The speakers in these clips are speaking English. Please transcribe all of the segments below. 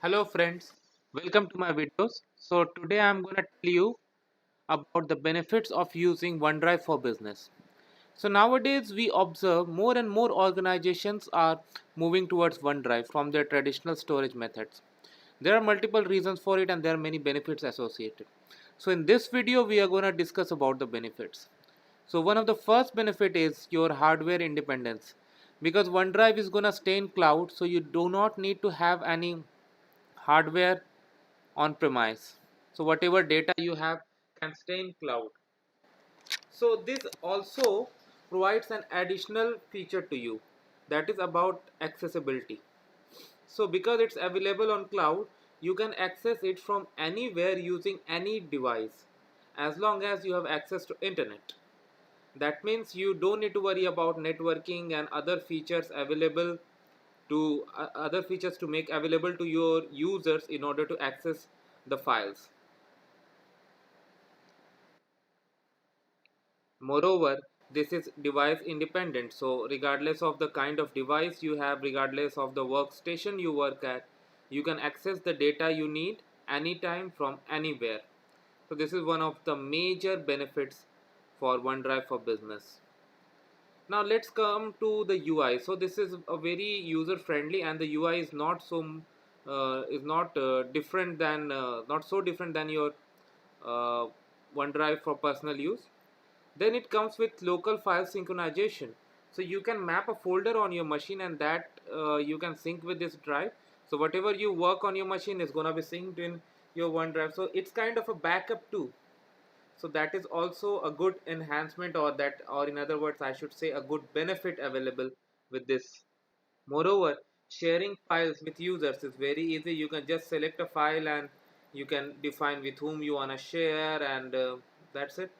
Hello friends, welcome to my videos. So today I'm going to tell you about the benefits of using OneDrive for business. So nowadays we observe more and more organizations are moving towards OneDrive from their traditional storage methods. There are multiple reasons for it and there are many benefits associated. So in this video we are going to discuss about the benefits. So one of the first benefit is your hardware independence because OneDrive is going to stay in cloud, so you do not need to have any hardware on premise, so whatever data you have can stay in cloud. So this also provides an additional feature to you, that is about accessibility. So because it's available on cloud, you can access it from anywhere using any device as long as you have access to internet. That means you don't need to worry about networking and other features available to other features to make available to your users in order to access the files. Moreover, this is device independent, so regardless of the kind of device you have, regardless of the workstation you work at, you can access the data you need anytime from anywhere. So this is one of the major benefits for OneDrive for Business. Now let's come to the UI. So this is a very user friendly, and the UI is not different than not so different than your uh, OneDrive for personal use. Then it comes with local file synchronization. So you can map a folder on your machine, and that you can sync with this drive. So whatever you work on your machine is gonna be synced in your OneDrive. So it's kind of a backup too. So that is also a good enhancement, or in other words I should say a good benefit available with this. Moreover, sharing files with users is very easy. You can just select a file and you can define with whom you want to share, and that's it.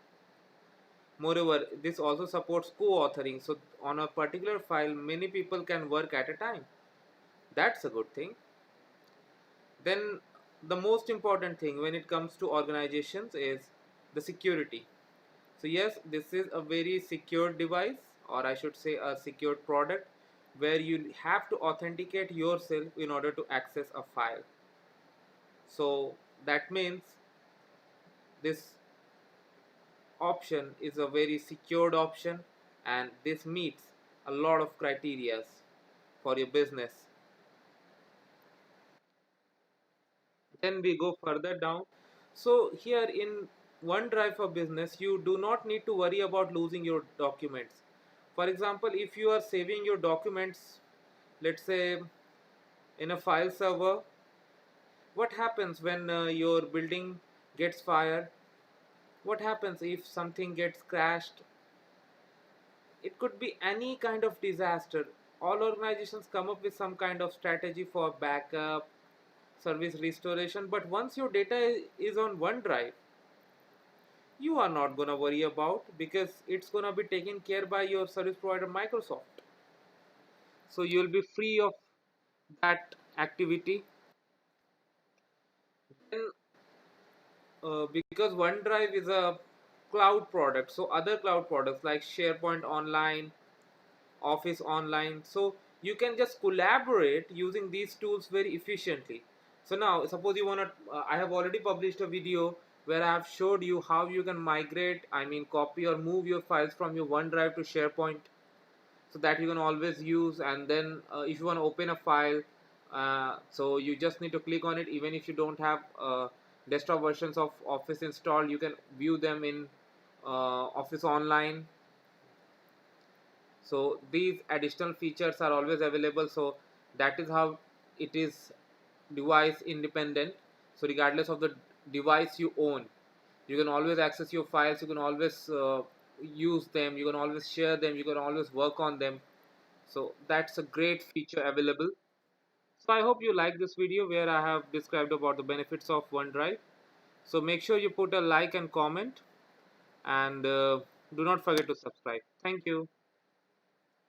Moreover, this also supports co-authoring, so on a particular file many people can work at a time. That's a good thing. Then the most important thing when it comes to organizations is the security. So yes, this is a very secure device, or I should say a secured product, where you have to authenticate yourself in order to access a file. So that means this option is a very secured option, and this meets a lot of criterias for your business. Then we go further down. So here in OneDrive for Business, you do not need to worry about losing your documents. For example, if you are saving your documents, let's say in a file server, what happens when your building gets fired? What happens if something gets crashed? It could be any kind of disaster. All organizations come up with some kind of strategy for backup, service restoration, but once your data is on OneDrive, you are not going to worry about, because it's going to be taken care by your service provider Microsoft. So you'll be free of that activity. Then because OneDrive is a cloud product, so other cloud products like SharePoint Online, Office Online, so you can just collaborate using these tools very efficiently. So now suppose you want to I have already published a video where I have showed you how you can migrate, I mean copy or move your files from your OneDrive to SharePoint, so that you can always use. And then if you want to open a file, so you just need to click on it. Even if you don't have desktop versions of Office installed, you can view them in Office Online. So these additional features are always available. So that is how it is device independent. So regardless of the device you own, you can always access your files, you can always use them, you can always share them, you can always work on them. So that's a great feature available. So I hope you like this video where I have described about the benefits of OneDrive. So make sure you put a like and comment, and do not forget to subscribe. Thank you.